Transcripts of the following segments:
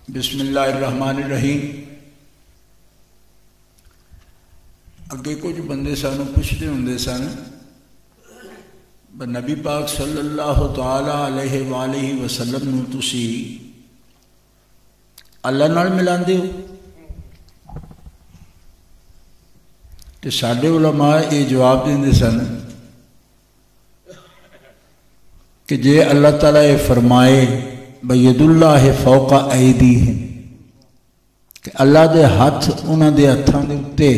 بسم اللہ الرحمن الرحیم۔ اگے کچھ بندے سانوں پوچھتے ہوندے سن نبی پاک صلی اللہ تعالی علیہ وآلہ وسلم نو تسی اللہ نال ملاندے ہو؟ تے ساڈے علماء یہ جواب دیندے سن کہ جے اللہ تعالیٰ یہ فرمائے بید اللہ فوق ایدیہم کہ اللہ دے ہاتھ انہاں دے ہتھاں دے اتے،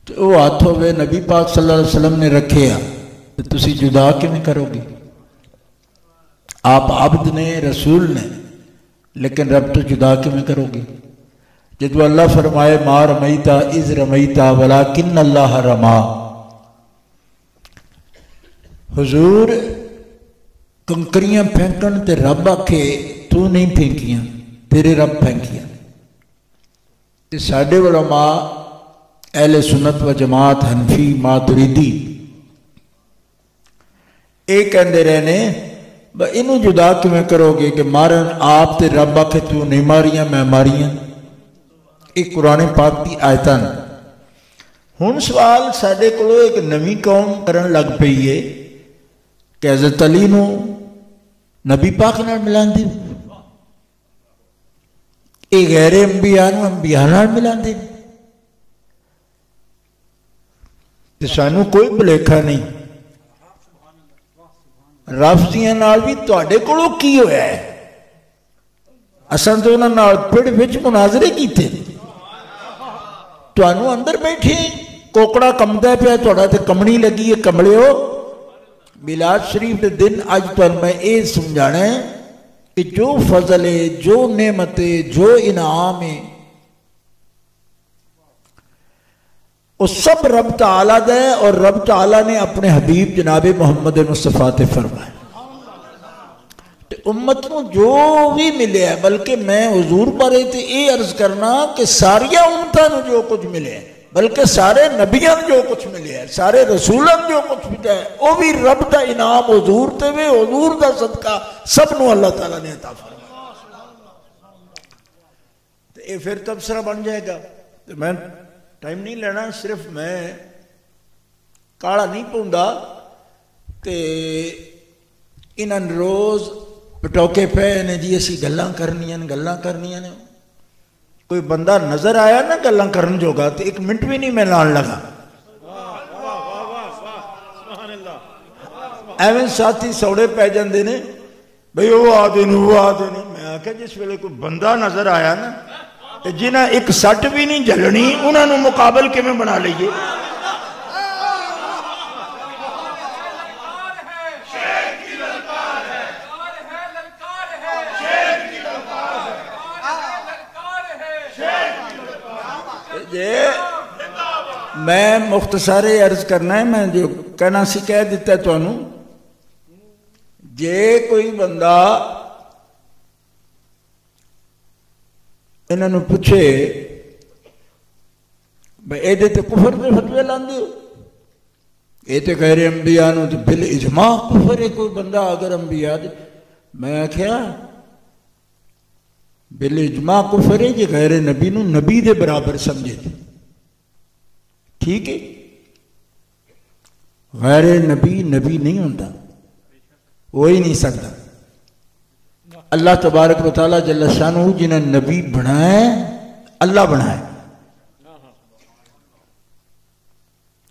تو وہ ہاتھ ہوئے نبی پاک صلی اللہ علیہ وسلم نے رکھے تو تسی جدا کیوں کرو گی؟ آپ عبد نے، رسول نے، لیکن رب تو جدا کیوں کرو گی؟ جدو اللہ فرمائے ما رمیتا اذ رمیتا ولکن اللہ رما، حضور کنکریاں پھینکن تے رب آکھے تو نہیں پھینکیاں، تیرے رب پھینکیاں۔ تے ساڈے علماء اہل سنت و جماعت حنفی ماتریدی اے کہندے رہنے انہوں جدا کیوں کرو گے کہ مارن آپ تے رب آکھے تو نہیں ماریاں میں ماریاں؟ ایک قرآن پاک کی آیتاں۔ ہن سوال ساڈے کولوں ایک نویں قوم کرن لگ پئی ہے کہ حضرت علی نو نبی پاک نال ملاندے، اے غیر انبیاء نو انبیاء نال ملاندے، تے سانو کوئی بلیکھا نہیں۔ رافضیاں نال بھی تواڈے کولوں کی ہویا ہے؟ اساں تے انہاں نال پڑھ وچ مناظرے کیتے، تانوں اندر بیٹھے کوکڑا کمدا پیا، تہاڈا تے کمنی لگی ہے، کملیو۔ میلاد شریف دے دن اج تانوں میں اے سمجھانا ہے کہ جو فضل ہے، جو نعمت ہے، جو انعام ہے، وہ سب رب تعالیٰ دے، اور رب تعالیٰ نے اپنے حبیب جناب محمد مصطفیٰ تے فرمائے۔ امت نو جو بھی ملے ہے، بلکہ میں حضور بارے تے اے عرض کرنا کہ ساریاں امتاں نو جو کچھ ملے ہے، بلکہ سارے نبیاں جو کچھ ملے ہے، سارے رسولاں جو کچھ ملے ہے، وہ بھی رب دا انعام حضور تے وے، حضور دا صدقہ سب نو اللہ تعالیٰ نے عطا فرمایا۔ تو اے پھر تبصرہ بن جائے گا۔ تو میں ٹائم نہیں لینا، صرف میں کالا نہیں پوندا تے انہاں روز پٹوکے پہ نے جی اسی گلاں کرنیاں نے۔ کوئی بندہ نظر آیا نا گلاں کرن جوگا تو ایک منٹ بھی نہیں میں لان لگا۔ ایویں ساتھی سوڑے پہ جاندے نے بھئی وہ آدھے نے، میں آکھا جس ویلے کوئی بندہ نظر آیا نا جنہ ایک سٹ بھی نہیں جلنی، انہاں نو مقابل کے میں بنا لئیے۔ میں مختصر عرض کرنا ہے، میں جو کہنا سی کہہ دیتا ہے تو انہوں جے کوئی بندہ انہوں نے پوچھے بھئی اے دیتے کفر دے فتوے لاندے ہو، اے تے غیر انبیاء نو تو بل اجماع کفر ہے کوئی بندہ اگر انبیاء دے، میں کیا بل اجماع کفر ہے جی غیر نبی نو نبی دے برابر سمجھے تھے، ٹھیک ہے؟ غیر نبی نبی نہیں ہوتا، ہو ہی نہیں سکتا۔ اللہ تبارک و تعالیٰ جل شانہ جنہیں نبی بنائے اللہ بنائے۔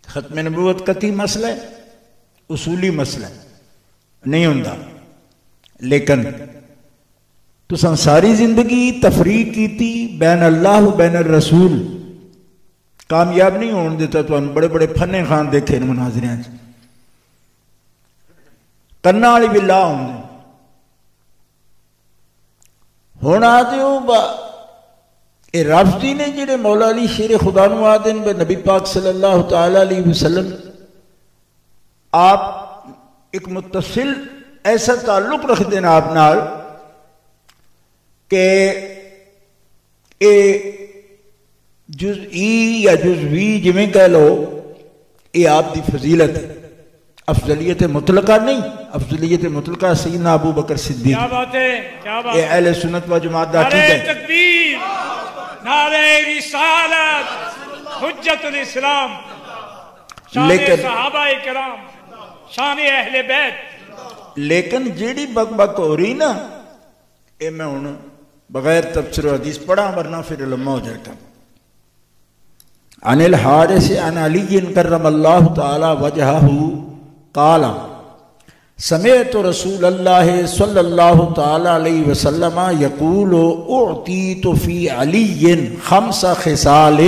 ختم نبوت قطعی مسئلہ ہے، اصولی مسئلہ ہے، نہیں ہوتا، لیکن تو ساری زندگی تفریق کی تھی بین اللہ و بین الرسول، کامیاب نہیں ہون دیتا۔ تو ان بڑے بڑے فنے خان دیکھے مناظرین کرنا والی بھی لا ہوں دے ہونا آتے ہو اے رافضی نے جنہیں مولا علی شیر خدا نو آدن بے نبی پاک صلی اللہ تعالیٰ علیہ وسلم آپ ایک متصل ایسا تعلق رکھ دینا آپ نال کہ اے جزئی یا جزوی جویں کہہ لو، یہ آپ دی فضیلت ہے، افضلیت مطلقہ نہیں، افضلیت مطلقہ سیدنا ابو بکر صدیق. کیا بات ہے، کیا بات یہ اہل سنت و جماعت دا عقیدہ نعرہ ہے. تکبیر، نعرہ رسالت، حجت الاسلام، شان لیکن صحابہ کرام، شان اہل بیت. لیکن جیڑی بک بک ہو رہی نا، اے میں ہوں بغیر تفسیر و حدیث پڑھا ورنہ پھر لمحہ ہو جائے گا. عن الحارث عن علی کرم اللہ تعالی وجہہ قال سمعت رسول اللہ صلی اللہ تعالی علیہ وسلم یقول اعطیت فی علی 5 خصال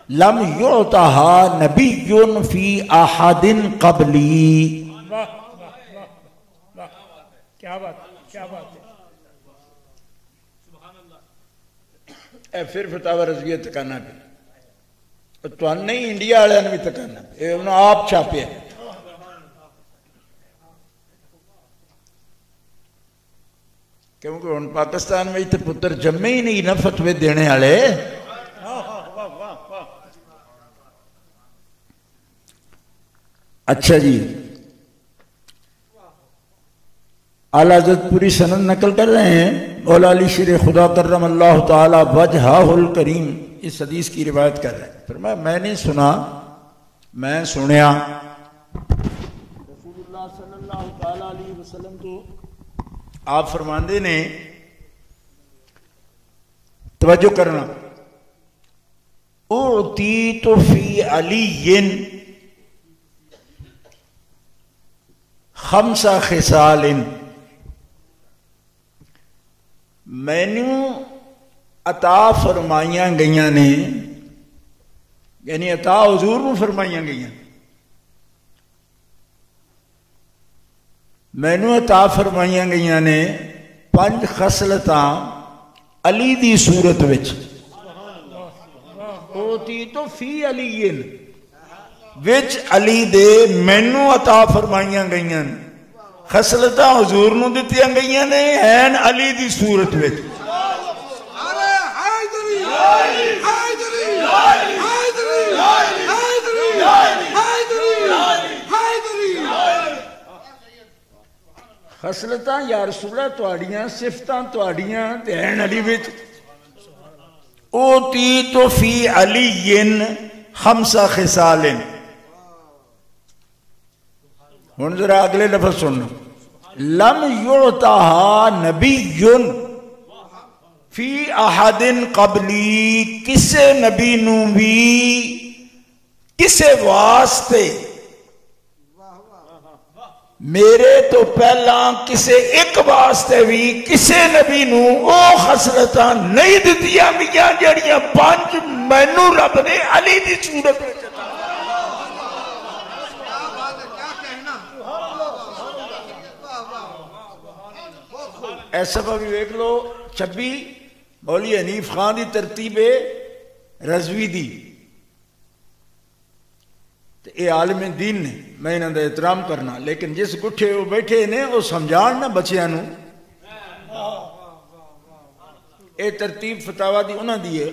لم یعطها نبی فی احد قبلی. واہ واہ واہ واہ، کیا بات، کیا بات ہے. اے پھر فتاوی رضویہ تکانا پہ تو نہیں، انڈیا والے نے بھی تکانا پہ، انہوں نے آپ چھاپے ہیں. کیونکہ ان پاکستان میں تو پتر جمے ہی نہیں نا فتوے دینے والے. اچھا جی، اعلیٰ حضرت پوری سند نقل کر رہے ہیں. مولا علی شیر خدا کرم اللہ تعالی وجہہ الکریم اس حدیث کی روایت کر رہے ہیں. فرمایا میں نے سنا، میں سنیا رسول اللہ صلی اللہ تعالی علیہ وسلم تو آپ فرماندے نے، توجہ کرنا، اعطیت فی علی 5 خصال، میں نے عطا فرمائیاں گئیاں نے، یعنی عطا حضور کو فرمائیاں گئیاں، میں نے عطا فرمائیاں گئیاں نے 5 خصلتاں علی دی صورت وچ. اعطیت فی علی وچ علی دے مینوں عطا فرمائیاں گئیاں نے، خصلتاں حضور نو دتیاں گئیاں نے ہیں علی دی صورت وچ. خصلتاں یا رسول اللہ تواڈیاں، صفتاں تواڈیاں تے ہیں علی وچ. اوتیت فی علی 5 خصال. ہن ذرا اگلے لفظ سنو، لم یعطاها نبی فی احد قبلی، کسے نبی نو بھی کسے واسطے میرے تو پہلا کسے ایک واسطے بھی کسے نبی نو او خصلتاں نہیں دتیاں گئیاں جڑیاں 5 مینوں رب نے علی دی صورت وچ. ایسا بھی دیکھ لو 26 مولی حنیف خان دی ترتیب رضوی دی، اے عالم دین نے، میں انہوں نے احترام کرنا، لیکن جس گٹھے وہ بیٹھے نے وہ سمجھان نہ بچیاں نو. اے ترتیب فتاوی دی انہاں دی ہے،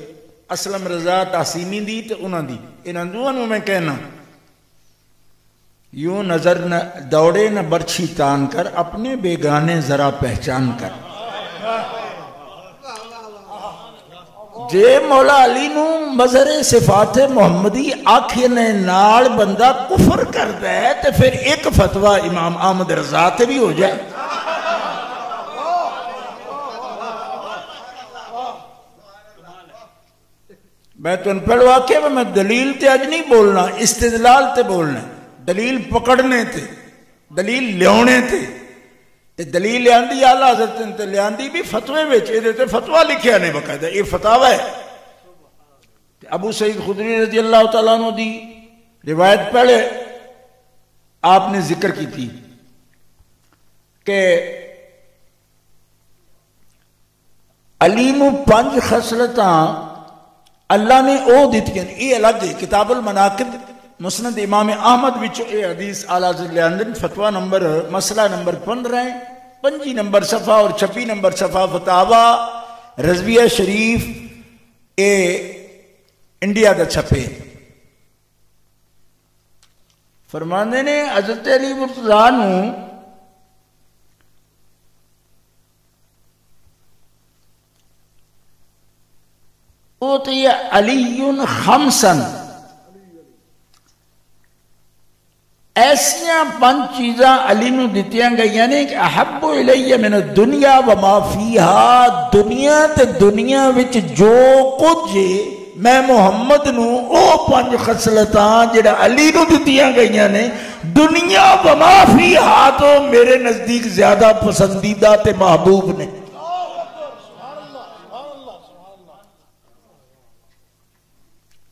اسلم رضا تحسینی دی تے انہاں دی. انہاں دونوں میں کہنا یوں نظر نہ دوڑے نہ برچھی تان کر، اپنے بیگانے ذرا پہچان کر. جے مولا علی نو مظہر صفات محمدی آکھنے نال بندہ کفر کرتا ہے تو پھر ایک فتوہ امام احمد رضا تے بھی ہو جائے. میں تو ان پڑھوا کے میں دلیل تے اج نہیں بولنا، استدلال تے بولنا، دلیل پکڑنے تے، دلیل لیونے تے دلیل لیاندی اعلیٰ حضرت تے لیاندی بھی فتوے وچ، اے تے فتوہ لکھیا نے باقاعدہ، یہ فتاوی ہے. ابو سعید خدری رضی اللہ تعالیٰ عنہ دی روایت پہلے آپ نے ذکر کی تھی کہ علی نو 5 خصلتاں اللہ نے او دیتی ہیں. یہ الگ ہے، کتاب المناقب مسند امام احمد وچو اے حدیث اعلیٰ حضرت لیاندن فتوہ نمبر مسئلہ نمبر 15 25 نمبر صفحہ اور 26 نمبر صفحہ فتاوی رضویہ شریف اے انڈیا دا چھپے. فرماندے نے حضرت علی مرتضیٰ نوں اوتی علی خمسن، ایسیاں 5 چیزاں علی نو دتیاں گئیاں نے کہ احب الی من الدنیا وما فیہا، دنیا تے دنیا وچ جو کچھ میں محمد نو او 5 خصلتاں جڑا علی نو دتیاں گئیاں نے، دنیا وما فیہا تو میرے نزدیک زیادہ پسندیدہ تے محبوب نے۔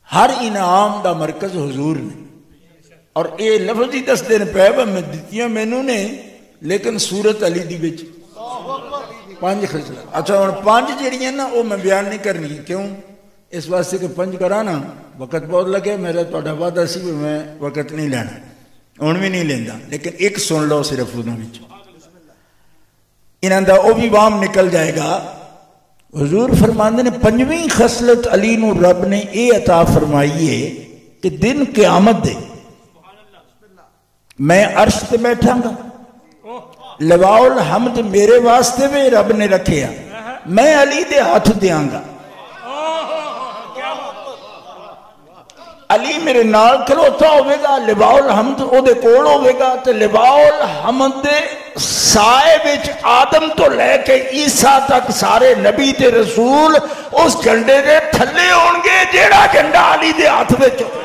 ہر انعام دا مرکز حضور نے، اور اے لفظ ہی دس دن پہ میں دتیاں مینوں نے، لیکن صورت علی دی وچ 5 خصلت۔ اچھا ہن 5 جڑیاں نا وہ میں بیان نہیں کرنی، کیوں؟ اس واسطے کہ 5 کراں نا وقت بہت لگے، میرا تہاڈا وعدہ سی کہ میں وقت نہیں لینا، ہن بھی نہیں لیندا، لیکن ایک سن لو صرف انہاں وچ، انہاں دا او بھی وام نکل جائے گا۔ حضور فرماندے نے 5ویں خصلت علی نو رب نے اے عطا فرمائی ہے کہ دن قیامت دے میں عرش تے بیٹھاں گا، لواء الحمد میرے واسطے بھی رب نے رکھیا، میں علی دے ہاتھ دیاں گا، علی میرے نال کھلوتا ہوئے گا، لواء الحمد او دے کول ہوئے گا، تے لواء الحمد دے سائے وچ آدم تو لے کے عیسیٰ تک سارے نبی تے رسول اس جھنڈے دے تھلے ہون گے جیڑا جھنڈا علی دے ہاتھ وچ ہوئے۔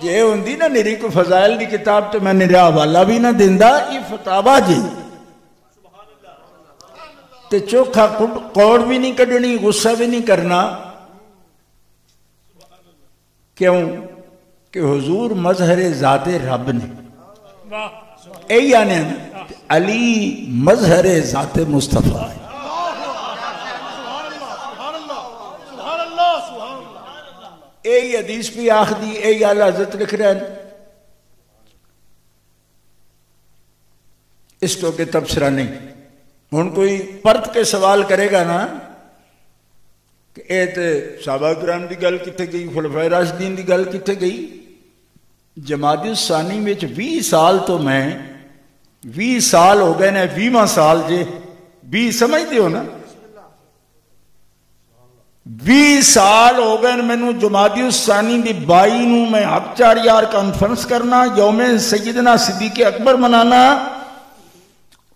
جے ہوندی نا میری کوئی فضائل دی کتاب تو میں نرا حوالہ بھی نہ دیندا، یہ فتاوا جی تے چوکھا کوڑ بھی نہیں کڈنی، غصہ بھی نہیں کرنا، کیوں کہ حضور مظہر ذات رب نے، اے یعنی علی مظہر ذات مصطفیٰ ہے۔ اے حدیث بھی آخ دی، اے اعلی حضرت لکھ رہے ہیں، اس تو کہ تبصرہ نہیں۔ ہن کوئی پرت کے سوال کرے گا نا کہ اے تے صحابہ کرام دی گل کتے گئی، خلفائے راشدین دی گل کتے گئی؟ جمادی الثانی میں 20 سال تو میں 20 سال ہو گئے نا، 20واں سال جے 20 سمجھتے ہو نا، 20 سال ہو گئے میں نو جمادی الثانی دی 22 نو میں حق 4 یار کانفرنس کرنا، یوم سیدنا صدیق اکبر منانا،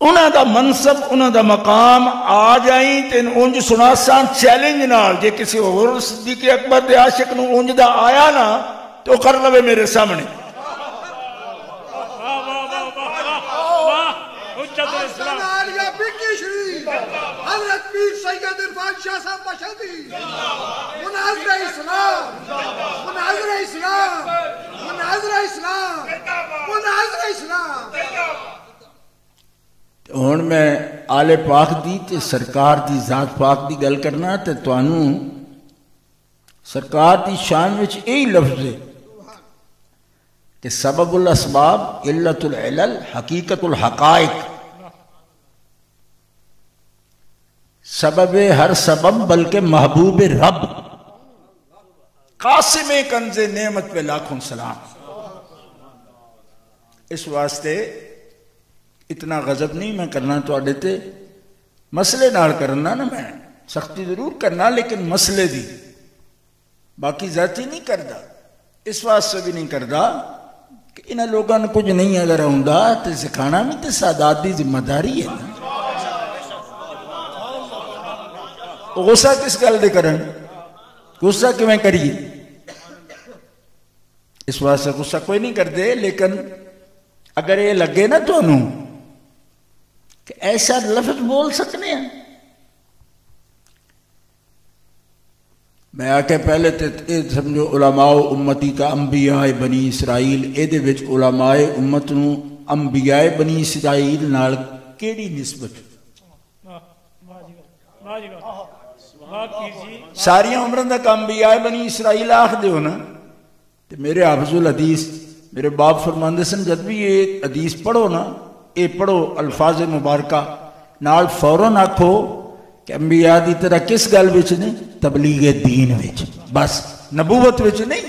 انہاں دا منصب انہاں دا مقام آ جائیں تین اونج سناساں چیلنج نال، جے کسی اور صدیق اکبر دے عاشق نو اونج دا آیا نا تو کر لوے میرے سامنے۔ حضرت پیر سید عرفان شاہ صاحب مشہدی، مناظر اسلام، مناظر اسلام، مناظر اسلام، مناظر اسلام۔ ہن میں آل پاک دی تے سرکار دی ذات پاک دی گل کرنا تے تانوں سرکار دی شان وچ یہی لفظ ہے کہ سبب الاسباب علت العلل حقیقت الحقائق، سبب ہر سبب بلکہ محبوب رب، قاسم کنز نعمت پہ لاکھوں سلام۔ اس واسطے اتنا غضب نہیں میں کرنا تو آڈیتے، مسئلے نال کرنا نا، میں سختی ضرور کرنا لیکن مسئلے دی، باقی ذاتی نہیں کردا، اس واسطے بھی نہیں کردا کہ انہاں لوگاں نے کچھ نہیں اگر ہوندا تو سکھانا بھی تو سادات دی ذمہ داری ہے نا۔ غصہ کس گل دے کرن، غصہ کیویں کریے؟ اس واسطے غصہ کوئی نہیں کردے، لیکن اگر یہ لگے نا تو انہوں کہ ایسا لفظ بول سکنے ہیں، میں آکے پہلے تے سمجھو علماء امتی کا انبیاء بنی اسرائیل، اے دے وچ علماء امت نو انبیاء بنی اسرائیل نال کیڑی نسبت؟ ساری عمروں کا کام بھی آئے بنی اسرائیل آخ دیو نا. تو میرے حافظ الحدیث میرے باپ فرماندے سن جب بھی یہ حدیث پڑھو نا، یہ پڑھو الفاظ مبارکہ نال فوراً آکھو کہ انبیاء دی طرح کس گل وچ نے؟ تبلیغ دین وچ، بس نبوت وچ نہیں.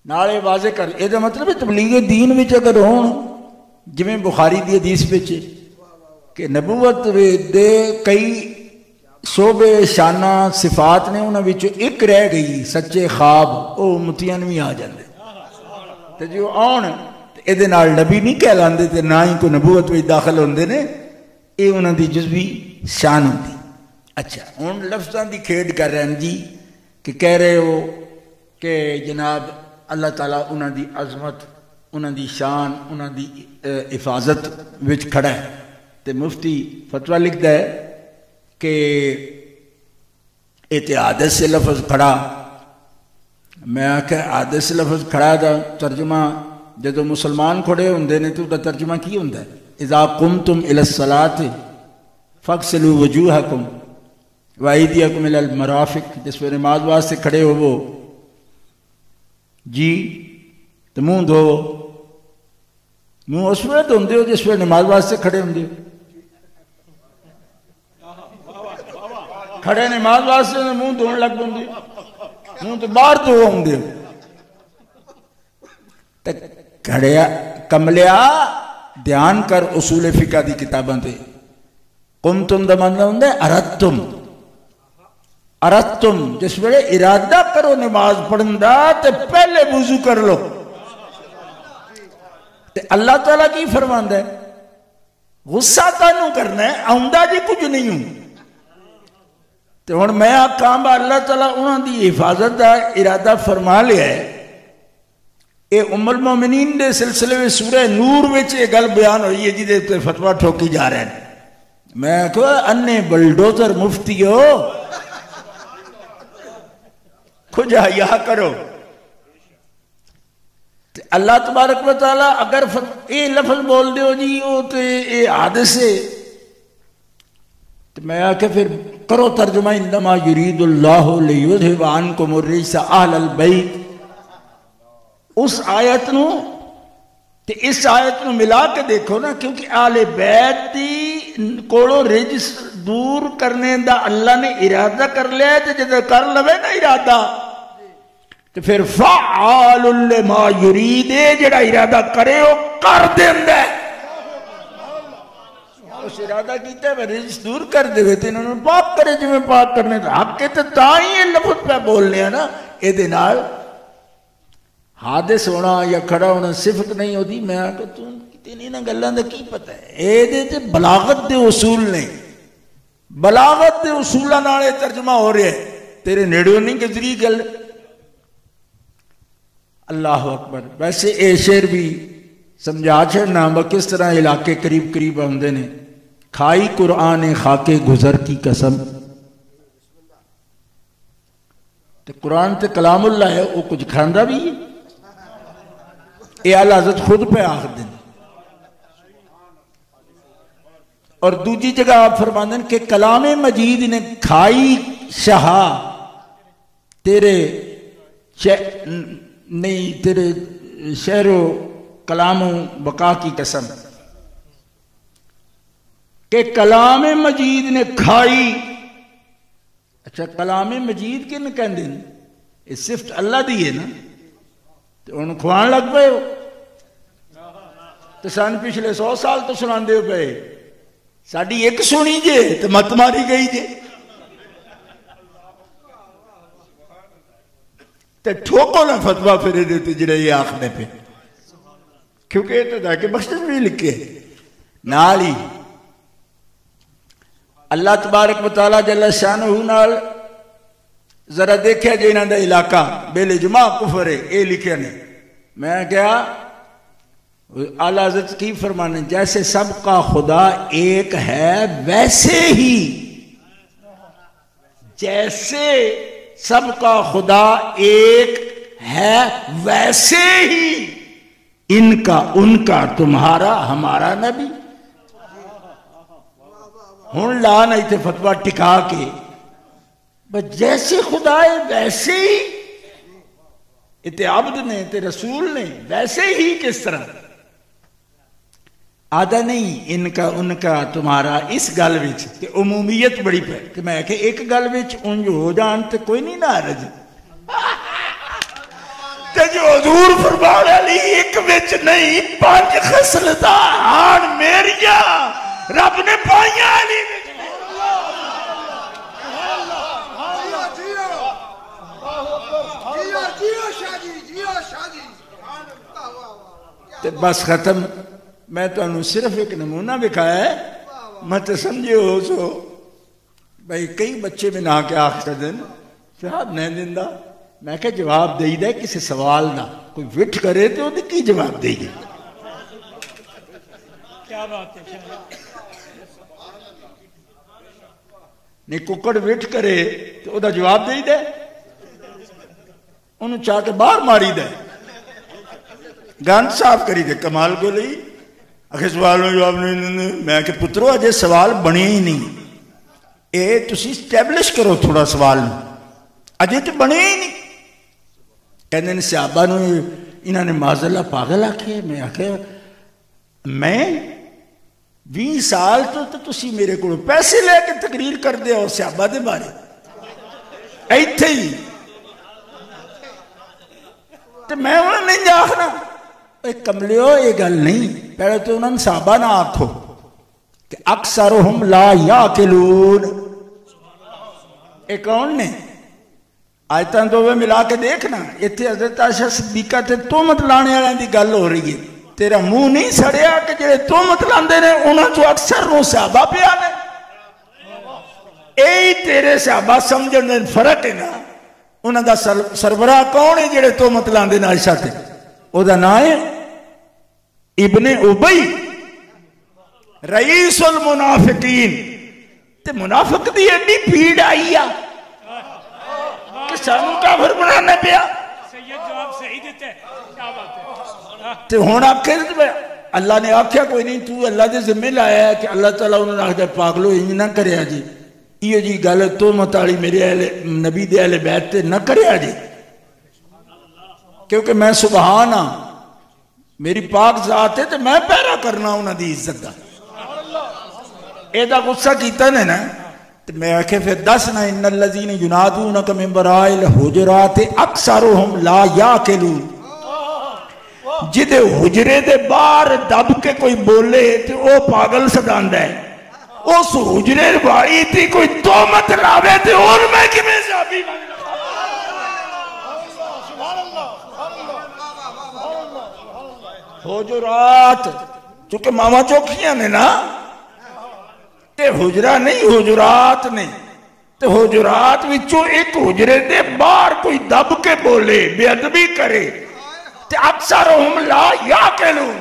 نالے واضح کر یہ مطلب ہے تبلیغ دین وچ اگر ہون جویں بخاری دی حدیث وچ کہ نبوت دے کئی شعبے شانہ صفات نے انہاں وچ ایک رہ گئی سچے خواب، او امتیاں بھی آ جاندے تے جو آن یہ نبی نہیں کہلاندے تے نہ ہی کوئی نبوت وچ داخل ہوندے نے، یہ انہاں دی جزوی شان ہوندی. اچھا ہن لفظاں دی کھیڈ کر رہے ہیں جی کہ کہہ رہے ہو کہ جناب اللہ تعالیٰ انہاں دی عظمت، انہاں دی شان، انہاں دی حفاظت وچ کھڑا ہے. تے مفتی فتویٰ لکھتا ہے کہ اتحادث سے لفظ کھڑا، میں آکھا عادث سے لفظ کھڑا دا ترجمہ جدو مسلمان کھڑے ہوندے نے تو دا ترجمہ کی ہوندا ہے؟ اذا قمتم الى الصلاة فاغسلوا وجوہکم وایدیکم الى المرافق، جس پہ نماز واسطے کھڑے ہو وہ جی تو منہ دھو، منہ اس وقت دھوندے ہو جس پہ نماز واسطے کھڑے ہوندے ہو. کھڑے نماز واسطے منہ دھون لگ پوندے منہ تو باہر دھو ہوندے ہو. کھڑیا کملیا دھیان کر اصول فقہ دی کتاباں تے. قمتم دا مطلب ہوندا ہے ارادتم، ارادتم جس ویلے ارادہ کرو نماز پڑھن دا تے پہلے وضو کر لو. تے اللہ تعالیٰ کی فرماندا ہے غصہ تانوں کرنا ہے آؤندا جی کچھ نہیں ہوں. تے ہن میں آکھاں با اللہ تعالیٰ انہاں دی حفاظت دا ارادہ فرما لیا ہے. اے ام المومنین دے سلسلے میں سورہ نور وچ یہ گل بیان ہوئی ہے جی دے تے فتویٰ ٹھوکی جا رہے ہیں. میں کہا انے بلڈوزر مفتی ہو کچھ حیا کرو. اللہ تبارک و تعالی اگر اے لفظ بول دیو جی وہ تے اے حادث ہے تو میں آکے پھر کرو ترجمہ انما یرید اللہ لیذھب عنکم الرجس اہل البیت. اس آیت نو تے اس آیت نو ملا کے دیکھو نا، کیونکہ اہل بیت دی کولو رجس دور کرنے دا اللہ نے ارادہ کر لیا ہے. تے جدے کر لوے نا ارادہ تو پھر فعال لما یرید جڑا ارادہ کرے وہ کر دیندا ہے. اس ارادہ کیتا ہے رجس دور کر دے تے انہوں نے پاک کرے جو میں پاک کرنے دا حق کے تے تاں ہی یہ لفظ پہ بولنے ہیں نا. اے دے نال حادث ہونا یا کھڑا ہونا صفت نہیں ہوتی. میں آکھا تو کتنی نا گلاں دا کی پتہ ہے؟ اے دے تے بلاغت دے اصول نے، بلاغت دے اصولاں نال ترجمہ ہو رہا ہے، تیرے نیڑوں نہیں گزری گل. اللہ اکبر. ویسے اے شعر بھی سمجھا چھڑنا با کس طرح علاقے قریب قریب ہوندے نے. کھائی قرآن خاکے گزر کی قسم. تے قرآن تے کلام اللہ ہے، وہ کچھ کھاندا بھی ہے. اے اعلیٰ حضرت خود پہ آخر دیں. اور دوسری جگہ آپ فرماندیں کہ کلام مجید نے کھائی شہا تیرے نہیں تیرے شعر و کلام و بقا کی قسم کہ کلام مجید نے کھائی. اچھا کلام مجید کن کہندے ہیں؟ یہ صفت اللہ دی ہے نا. تو انہوں کھوان لگ پے ہو تو سان پچھلے 100 سال تو سنان دے پے ساڑھی ایک سنی جے تو مت ماری گئی جے. تو ٹھوکو نہ فتوہ پھرے دیتے جڑے یہ آخنے پہ، کیونکہ یہ تو دا کہ بخشش بھی لکھے نالی. اللہ تبارک و تعالیٰ جل شانہ نال ذرا دیکھا جی انہوں دا علاقہ بیل جماع کفر ہے اے لکھے نے. میں کیا اعلیٰ حضرت کی فرمانے جیسے سب کا خدا ایک ہے ویسے ہی، جیسے سب کا خدا ایک ہے ویسے ہی ان کا ان کا تمہارا ہمارا نبی. ہوں لا نہیں تے فتویٰ ٹکا کے بس جیسے خدا ہے ویسے ہی تے عبد نے تے رسول نے ویسے ہی کس طرح آدھا نہیں ان کا تمہارا اس گل وچ تے عمومیت بڑی پہ کہ میں کہ ایک گل وچ انج ہو جان تے کوئی نہیں ناراض تے جو حضور فرمان علی ایک وچ نہیں 5 خصلتاں آن میریاں رب نے پائیاں علی وچ تے بس ختم میں تو انہوں صرف ایک نمونہ بکھایا ہے میں تو سمجھے ہو سو بھئی کئی بچے میں نہ کے آخر دن صاحب نہیں دیندہ میں کہ جواب دے دے کسی سوال نہ کوئی وٹ کرے تو وہ کی جواب دے گی کیا بات ہے نہیں ککڑ وٹ کرے تو وہ جواب دے دے انہوں چاہ کے باہر ماری دے گاند صاف کری دے کمال کو لئی اکھے سوال میں جواب نہیں میں کہ پترو اجے سوال بنے ہی نہیں اے تسی اسٹیبلش کرو تھوڑا سوال اجے تو بنے ہی نہیں کہنے صحابہ نے انہوں نے معاذ اللہ پاگل آکھے میں آکھے میں 20 سال تو تسی میرے کو پیسے لے کے تقریر کر دے اور صحابہ دے بارے ایتھے ہی تو میں انہوں نے جاکھنا ایک کملیو یہ گل نہیں پہلے تو انہوں نے صحابہ نہ آکھو کہ اکثرہم لا یاکلون ایک کون نے آیتاں دو میں ملا کے دیکھنا اتھے حضرت عائشہ صدیقہ تے تومت لانے والے دی گل ہو رہی ہے تیرا منہ نہیں سڑیا کہ جڑے تومت لاندے نے انہوں جو اکثر رو صحابہ پہ آنے اے تیرے صحابہ سمجھن دے فرق ہے نا انہوں دا سربراہ کون ہے جڑے تومت لاندے نا عائشہ تے او دا نا ہے ابن ابی رئیس المنافقین تے منافق دی ایڈی پیڑ آئی ہے کہ سانوں کافر بنانے پیا سید جواب صحیح دیتے ہیں کیا بات ہے تے ہونا آکھے اللہ نے آکھیا کوئی نہیں تو اللہ دے ذمہ لایا ہے کہ اللہ تعالیٰ انہوں نے آکھا پاگلو انج نہ کریا جی یہ جی گل تو متالی میرے نبی دے اہل بیت تے نہ کریا جی کیونکہ میں سبحان ہاں میری پاک ذات ہے تو میں پیرا کرنا انہوں دی عزت دا اے دا غصہ کیتا نے نا تو میں آکھے پھر دسنا ان الذین ینادونک من وراء الحجرات اکثرہم لا یاکلون جدے حجرے دے باہر دب کے کوئی بولے تو وہ پاگل سداندہ ہے اس حجرے باری تھی کوئی تومت لاوے تھے اور میں کمیں صحابی بن حجرات چونکہ ماما چوکیاں نے نا تے حجرہ نہیں حجرات نہیں تے حجرات وچوں ایک حجرے دے باہر کوئی دب کے بولے بے ادبی کرے تے اکثرہم لا یاکلون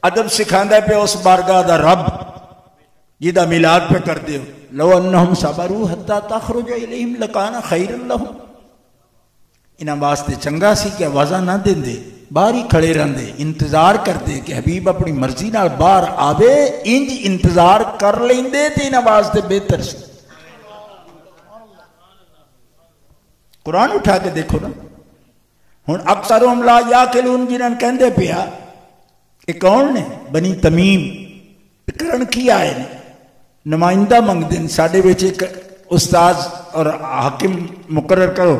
ادب سکھاندہ پہ اس بارگاہ دا رب جیدہ میلاد پہ کر دے لو انہم صبروا حتی تخرج الیہم لکانا خیر اللہم انہاں واسطے چنگا سی کہ آوازہ نہ دیں دے باہر ہی کھڑے رہن دے انتظار کر دے کہ حبیب اپنی مرضی نال باہر آوے انج انتظار کر لیں دے تے انہاں واسطے بہتر سی قرآن اٹھا کے دیکھو نا ہن اکثرہم لا یاکلون جنہاں کہندے پیا کہ کون نے بنی تمیم کرن کی آئے نے نمائندہ منگ دن ساڑھے بیچے استاذ اور حاکم مقرر کرو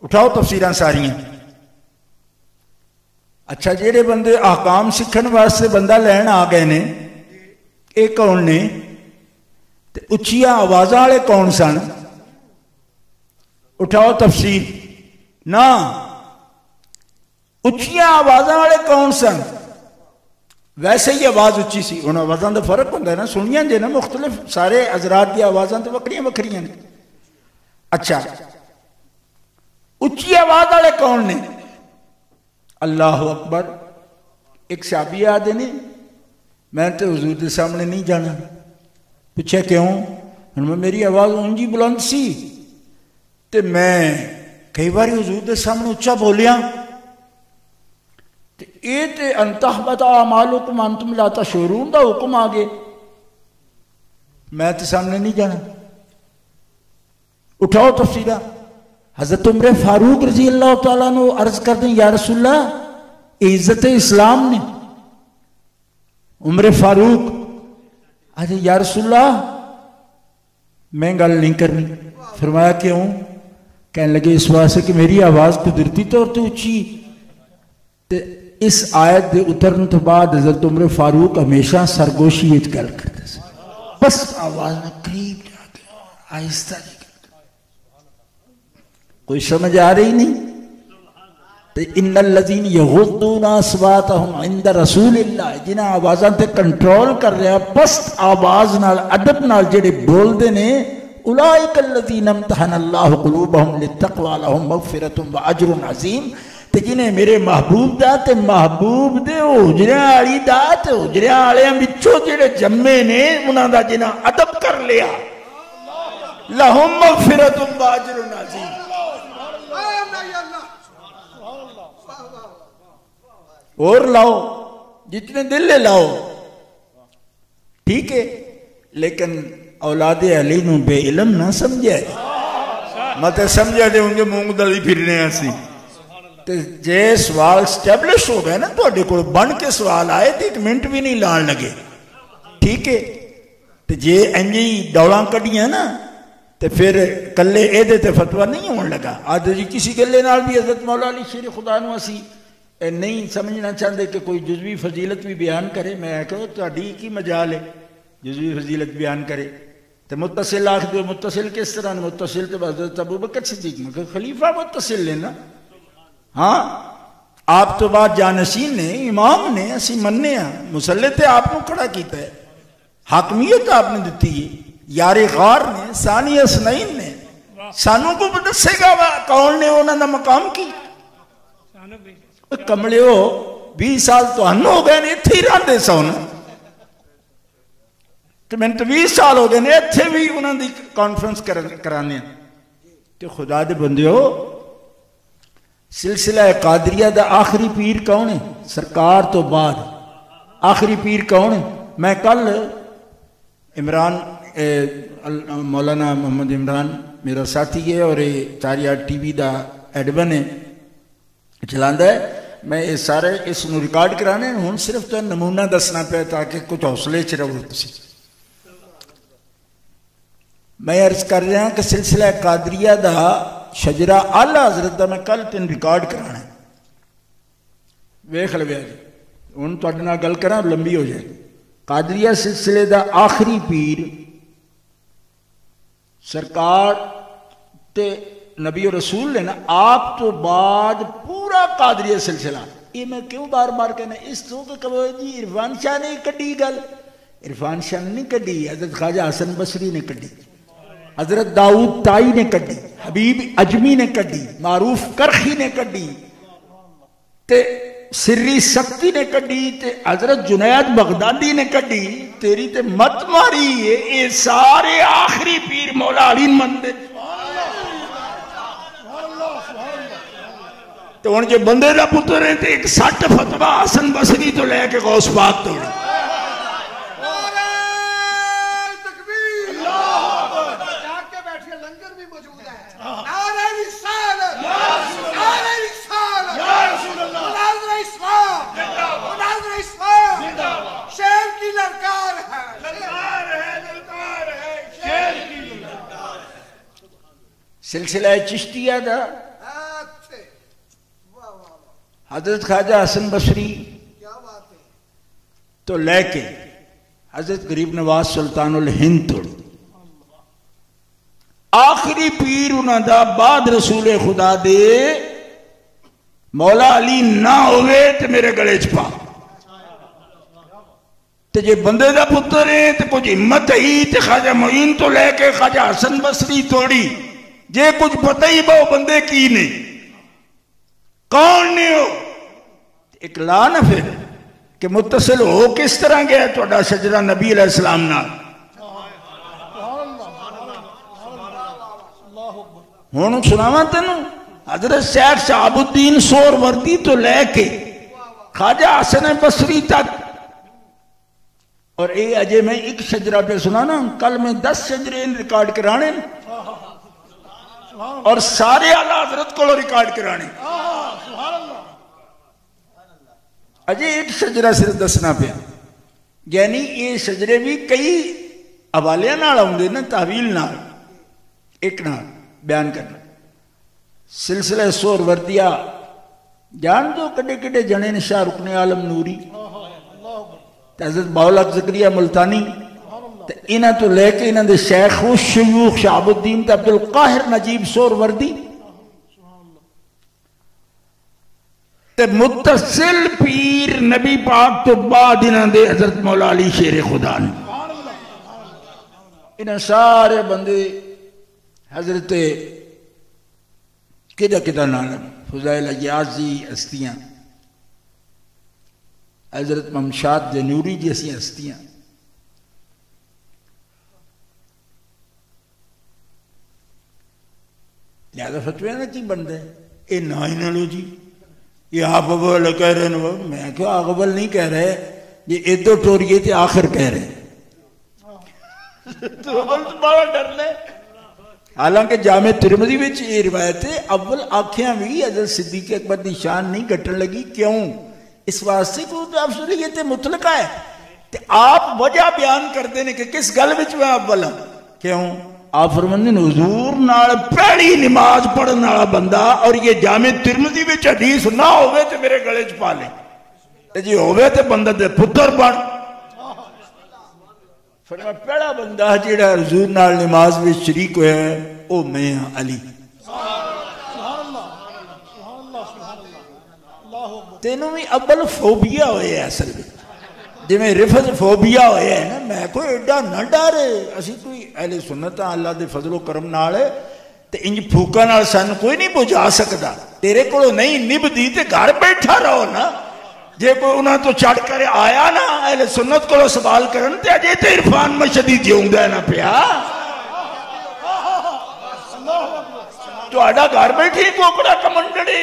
اٹھاؤ تفسیران ساریاں اچھا جیڑے بندے احکام سکھن واسطے بندہ لین آ گئے نے ایک کون نے اچھیا آوازاں والے کون سن اٹھاؤ تفسیر نا اچھیا آوازاں والے کون سن ویسے ہی آواز اچھی سی ان آوازاں دا فرق ہوندہ ہے نا سنیاں جے نا مختلف سارے حضرات دی آوازاں تو وکریاں وکریاں نے اچھا اچھی آواز والے کون نے اللہ اکبر ایک صحابی آدھے نے میں تو حضور دے سامنے نہیں جانا پوچھے کیوں میں میری آواز اونجی بلند سی تے میں کئی باری حضور دے سامنے اچھا بولیا یہ تے انتحبط اعمالکم انتم لا تشعرون دا حکم آگے، میں تے سامنے نہیں جانا. اٹھاؤ تفسیرہ. حضرت عمر فاروق رضی اللہ تعالیٰ نے عرض کر دیں یا رسول اللہ عزت اسلام نے. عمر فاروق آجے یا رسول اللہ میں گل نہیں کرنی. فرمایا کیوں؟ کہنے لگے اس واسطے کہ میری آواز قدرتی طور تے اچھی. اس آیت دے اترن تو بعد حضرت عمر فاروق ہمیشہ سرگوشی وچ گل کرتے سے، بس آواز میں قریب جا کے آہستہ جی کرتے. کوئی سمجھ آ رہی نہیں؟ ان الذین یغضون اصواتهم عند رسول اللہ، جنہاں آوازاں تے کنٹرول کر رہا پست آواز نال ادب نال جڑے بول دے نے، اولئک الذین امتحن اللہ قلوبهم للتقوی لهم مغفرۃ واجر عظیم. تے جنہیں میرے محبوب دا تے محبوب دے حجرے والی دا تے حجرے والے وچوں جڑے جمے نے انہاں دا جنہاں ادب کر لیا، لهم مغفرۃ واجر عظیم. اور لاؤ جتنے دل لے لاؤ، ٹھیک ہے، لیکن اولاد علی نو بے علم نہ سمجھے. مت سمجھا دے ہوں گے مونگ دلی پھرنے ایسی. جے سوال سٹیبلش ہو گئے نا تو کو بن کے سوال آئے تو ایک منٹ بھی نہیں لان لگے، ٹھیک ہے. تو جے انجی ڈوڑاں کڑیاں نا تو پھر کلے اے دے تے فتوہ نہیں ہون لگا. آج جی کسی گلے نال بھی حضرت مولا علی شیر خدا نو اسی نہیں سمجھنا چاہتے کہ کوئی جزوی فضیلت بھی بیان کرے. میں کہو تہاڈی کی مجال ہے جزوی فضیلت بیان کرے. تو متصل آکھ دو، متصل کس طرح؟ متصل تو حضرت ابوبکر صدیق میں کہ خلیفہ متصل لینا. ہاں آپ تو بعد جانشین نے، امام نے، اسی مننے ہیں مسلط ہے آپ نے کھڑا کیتا ہے، حاکمیت آپ نے دیتی ہے. یار غار نے، ثانی اسنین نے، سانوں کو دسے گا کون نے انہوں نے مقام کی. کملے ہو 20 سال تو ہن ہو گئے نے اتھے ہی رہندے سو نا، تو میں تو 20 سال ہو گئے نے اتھے بھی انہوں دی کانفرنس کرانے. تو خدا دے بندے ہو، سلسلہ قادریہ دا آخری پیر کون ہے؟ سرکار تو بعد آخری پیر کون ہے؟ میں کل عمران مولانا محمد عمران میرا ساتھی ہے اور تاریہ ٹی وی دا ایڈمن ہے، چلاندہ ہے. میں یہ سارے اس نو ریکارڈ کرانے ہوں صرف تو نمونہ دسنا پہ تاکہ کچھ حوصلے چ رہو. میں عرض کر رہا کہ سلسلہ قادریہ دا شجرہ اعلیٰ حضرت دا میں کل تین ریکارڈ کرانا ہے. ویکھ لو جی ہوں تہاڈے نال گل کراں لمبی ہو جائے. قادریہ سلسلے دا آخری پیر سرکار تے نبی و رسول نے نا، آپ تو بعد پورا قادریہ سلسلہ. یہ میں کیوں بار بار کہنا اس تو کہ کہو جی عرفان شاہ نے کڈی گل. عرفان شاہ نے نہیں کڈی، حضرت خواجہ حسن بصری نے کڈی، حضرت داؤد تائی نے کڈی، حبیب اجمی نے کڈی، معروف کرخی نے کڈی، تے سری سکتی نے کڈی، تے حضرت جنید بغدادی نے کڈی. تیری تے مت ماری ہے یہ سارے آخری پیر مولا علی مندے. تو ان جو بندے دا پتر ہیں تو ایک 60 فتوہ حسن بصری تو لے کے غوث پاک توڑی. سلسلہ چشتیہ دا حضرت خواجہ حسن بصری تو لے کے حضرت غریب نواز سلطان الہند توڑ آخری پیر انہاں دا بعد رسول خدا دے مولا علی نہ ہوئے تو میرے گلے چپا. تو جے بندے دا پتر ہے تو کچھ ہمت ہی تو خواجہ معین تو لے کے خواجہ حسن بصری توڑی. جے کچھ پتہ ہی باؤ بندے کی نہیں کون نہیں ہو ایک لا نہ پھر کہ متصل ہو کس طرح گیا توڑا شجرہ نبی علیہ السلام نال. ہونوں سناواں تینوں حضرت شیخ شہاب الدین سور وردی تو لے کے خواجہ حسن بصری تک. اور اے اجے میں ایک شجرہ پہ سنا نا, کل میں 10 شجرے ریکارڈ کرانے اور سارے اعلیٰ حضرت کو ریکارڈ کرانے. اجے ایک شجرہ صرف دسنا پیا, یعنی یہ شجرے بھی کئی حوالے نال آؤندے نا, تحویل نال ایک نال بیان کرنا. سلسلہ سور وردیا جان دو کڈے کڈے جنے نے, شاہ رکن عالم نوری, حضرت باولک زکریہ ملتانی, انہاں تو لے کے انہاں دے شیخ و شیوخ شعب الدین تے عبد القاہر نجیب سور وردی تے متصل پیر نبی پاک تو بعد انہاں دے حضرت مولا علی شیر خدا نے. انہاں سارے بندے حضرت کدہ کدہ نالم فضائل اجازی ہستیاں, حضرت ممشاد جنوری جیسی ہستیاں. لہذا فتوے نا کی بندے اے نا ہی نہ لو جی, یہ آپ اول کہہ رہے ہیں, میں کیوں اول نہیں کہہ رہے, یہ ادھر ٹوریے تھے آخر کہہ رہے ہیں. تو اول تو بڑا ڈرنے. حالانکہ جامع ترمذی وچ یہ روایت ہے, اول آنکھیاں بھی حضرت صدیق اکبر دی شان نہیں گھٹن لگی. کیوں؟ اس واسطے کو افضلیت مطلقہ ہے. آپ وجہ بیان کرتے ہیں کہ کس گل وچ میں اول ہوں. کیوں؟ آپ فرماندے ہیں حضور نال پہلی نماز پڑھن والا بندہ اور یہ جامع ترمذی وچ حدیث نہ ہوئے تے میرے گلے چ پا لے, تے جی ہوئے تے بندہ دے پتر بن. فرمایا پہلا بندہ جڑا حضور نال نماز وچ شریک ہویا ہے او میں علی. تینوں بھی اول فوبیا ہوئے ہیں اصل میں, جی میں رفض فوبیا ہوئے ہیں نا, میں کوئی ایڈا نہ ڈارے, اسی کوئی اہل سنت اللہ دے فضل و کرم نال تے انج پھوکا نال سن کوئی نہیں بجھا سکتا. تیرے کو نہیں نب دی تے گھر بیٹھا رہو نا, جے کوئی انہاں تو چڑھ کر آیا نا اہل سنت کو سوال کرن تے اجے تے عرفان مشدی جیوندا ہے نا پیا. تو آڈا گھر بیٹھی کوکڑا کمنڈڑے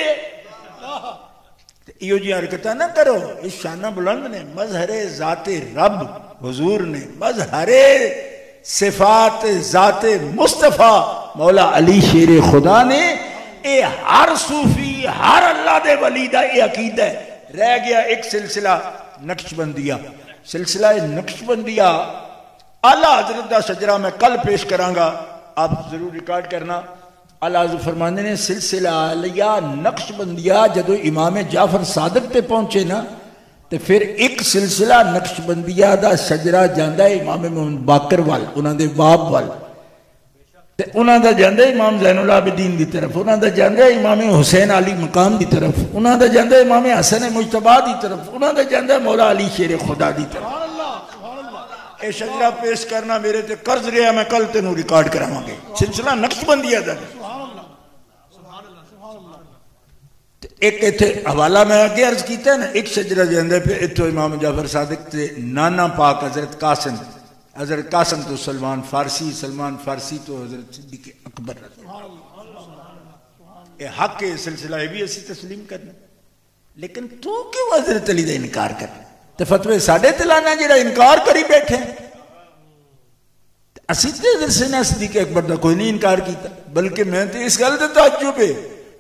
ایو جی حرکتہ نہ کرو. اس شانہ بلند نے مظہر ذات رب حضور نے, مظہر صفات ذات مصطفیٰ مولا علی شیر خدا نے, اے ہر صوفی ہر اللہ دے ولی دا اے عقیدہ ہے. رہ گیا ایک سلسلہ نقش بندیہ. سلسلہ نقش بندیہ اعلیٰ حضرت دا شجرہ میں کل پیش کروں گا, آپ ضرور ریکارڈ کرنا. اللہ حضرت فرمانے نے سلسلہ علیہ نقش بندیہ جدو امام جعفر صادق تے پہنچے نا, تے پھر ایک سلسلہ نقش بندیہ دا شجرہ جاندہ ہے امام محمد باقر وال, انہاں دے باب وال, تے انہاں دا جاندہ ہے امام زین العابدین دی طرف, انہاں دا جاندہ ہے امام حسین علی مقام دی طرف, انہاں دا جاندہ ہے امام حسن مجتبیٰ دی طرف, انہاں دا جاندہ ہے مولا علی شیر خدا دی طرف. اے شجرہ پیش کرنا میرے تے قرض رہا, میں کل تے نو ریکارڈ کراؤں گے. سلسلہ نقش بندیہ دا ایک ایتھے حوالہ میں آگے عرض کیتا ہے نا, ایک شجرہ جاندہ پہ اتھو امام جعفر صادق تے نانا پاک حضرت قاسم, حضرت قاسم تو سلمان فارسی, سلمان فارسی تو حضرت صدیق اکبر. اے حق کے سلسلہ ہے بھی اسی تسلیم کرنا, لیکن تو کیوں حضرت علی دا انکار کرنا؟ تو فتوے ساڑھے تلانا جڑا انکار کری بیٹھے ہیں. اسی تے حضرت سیدنا صدیق اکبر دا کوئی نہیں انکار کیتا, بلکہ میں تے اس گل تے تعجب ہے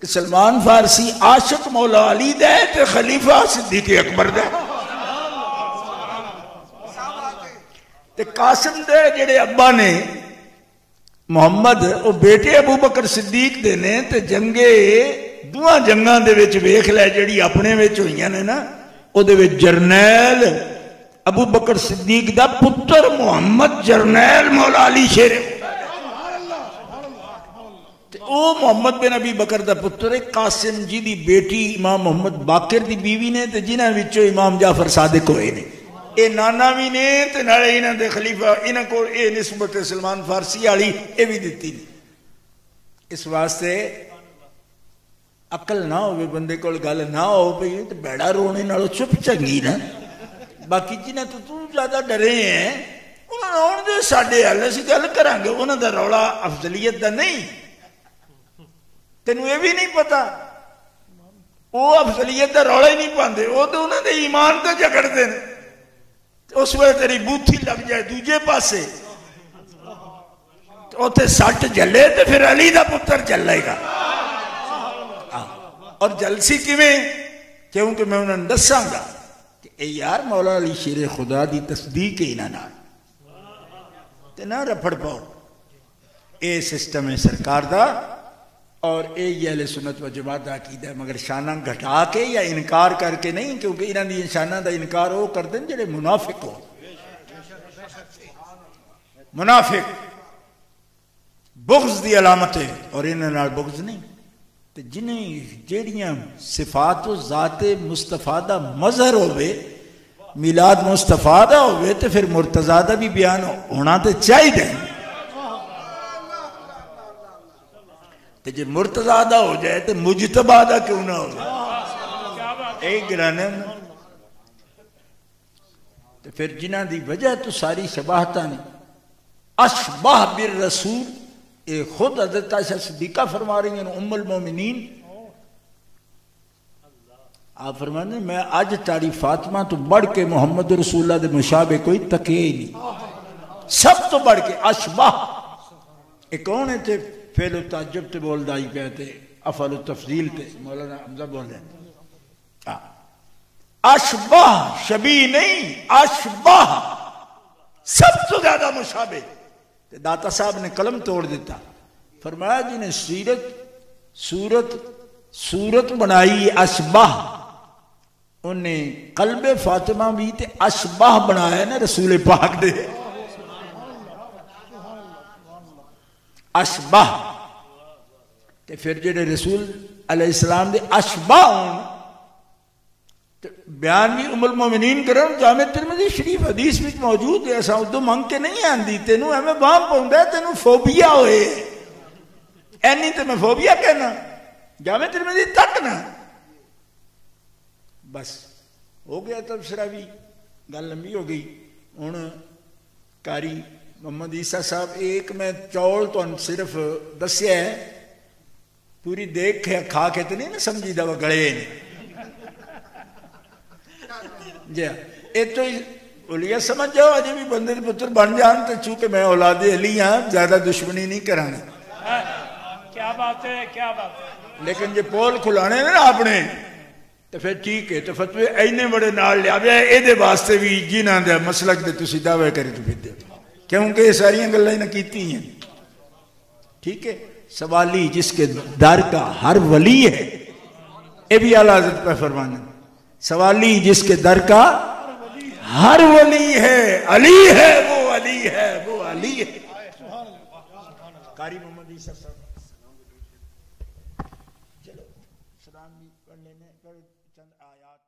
کہ سلمان فارسی عاشق مولا علی دے تے خلیفہ صدیق اکبر دے, تے قاسم دے جڑے ابا نے محمد او بیٹے ابو بکر صدیق دے نے, تے جنگے دوہاں جنگاں دے وچ ویکھ لے جڑی اپنے وچ ہوئیاں نے نا, او دے وچ جرنیل ابو بکر صدیق دا پتر محمد جرنیل مولا علی شیر, او محمد بن ابی بکر دا پتر قاسم جی دی بیٹی امام محمد باقر دی بیوی نے, تے جنہاں وچوں امام جعفر صادق ہوئے نے. اے نانا بھی نے تے نالے انہاں دے خلیفہ, انہاں کو اے نسبت سلمان فارسی والی اے بھی دتی نے. اس واسطے عقل نہ ہوئے بندے کول گل نہ ہو پئی تے بیڑا رونے نالوں چپ چنگی نا. باقی جنہاں تو زیادہ ڈرے ہیں انہاں نے آن دے ساڈے حل اسی گل کرانگے, انہاں دا رولا افضلیت دا نہیں. تینوں یہ بھی نہیں پتا وہ افضلیت کا رولا ہی نہیں پاندے، وہ تو انہوں نے ایمان تو جگڑتے ہیں، اس وقت تیری بوتھی لگ جائے دوجے پاسے اوتے سٹ جلے تو پھر علی دا پتر چلے گا۔ اور جلسی کیویں؟ کیونکہ میں انہوں نے دساں گا کہ اے یار مولا علی شیر خدا دی تصدیق ہے انہاں نال تے نہ رپڑ پاؤ۔ اے سسٹم ہے سرکار دا، اور اے اہل سنت و جماعت دا عقیدہ ہے، مگر شانہ گھٹا کے یا انکار کر کے نہیں، کیونکہ انہاں دی شانہ دا انکار وہ کر دیں جڑے منافق ہو۔ منافق بغض دی علامت ہے، اور انہاں نال بغض نہیں۔ تے جنہیں جیڑیاں صفات و ذات مصطفیٰ دا مظہر ہوئے، میلاد مصطفیٰ دا ہوئے، تے پھر مرتضیٰ دا بھی بیان ہونا تے چاہیے دیں۔ تے جے مرتضیٰ دا ہو جائے تے مجتبیٰ دا کیوں نہ ہو جائے؟ ایک گرانے میں تے پھر جنہ دی وجہ تو ساری شباہتاں نے اشبہ بالرسول، اے خود حضرت عائشہ صدیقہ فرما رہی ہیں ام المومنین، آپ فرمانے میں آج تاری فاطمہ تو بڑھ کے محمد رسول اللہ دے مشابہ کوئی تکے ہی نہیں، سب تو بڑھ کے اشبہ۔ ایک کون ہے تھے فعل و تعجب تے بول دائی کہتے، افعل و تفضیل تے مولانا حمزہ بول رہے ہیں۔ اشبہ شبیہ نہیں، اشبہ سب تو زیادہ مشابہ۔ داتا صاحب نے قلم توڑ دیتا، فرمایا جنہیں صورت بنائی اشبہ، انہیں قلب فاطمہ بھی تے اشبہ بنایا نا رسول پاک دے۔ اشبہ تے پھر جڑے رسول علیہ السلام دے اشبہ ہوں، بیان بھی ام المومنین کرن جامع ترمذی شریف حدیث میں موجود ہے، ایسا ادو منگ کے نہیں آندی، تینوں ہمیں بام پاؤں ہے، تینوں فوبیا ہوئے اینی تے میں فوبیا کہنا جامع ترمذی تک نا، بس ہو گیا تبصرہ بھی، گل لمبی ہو گئی۔ ہن قاری محمد عیسیٰ صاحب ایک میں چول تو صرف دسیا ہے، پوری دیکھ کھا کے تو نہیں نا سمجھی دا وہ گڑے نے جی اے تو اولیاء سمجھ جاؤ، اجے بھی بندے دے پتر بن جان، تو چونکہ میں اولاد علی ہاں زیادہ دشمنی نہیں کرانا۔ کیا بات ہے، کیا بات ہے۔ لیکن جے پول کھلانے نا اپنے تو پھر ٹھیک ہے، تو فتوے اینے بڑے نال لیا بیا اے دے واسطے بھی جنہاں دے مسلک دے تسی دعوے کرے تو پھر دے، کیونکہ یہ ساری گلاں نہ کیتی ہیں۔ ٹھیک ہے، سوالی جس کے در کا ہر ولی ہے، اے بھی اعلیٰ حضرت پہ فرمانا، سوالی جس کے در کا ہر ولی ہے، علی ہے وہ علی ہے وہ علی ہے۔ قاری محمد عیسیٰ صاحب چلو سلام بھی پڑھ لینے چند آیات۔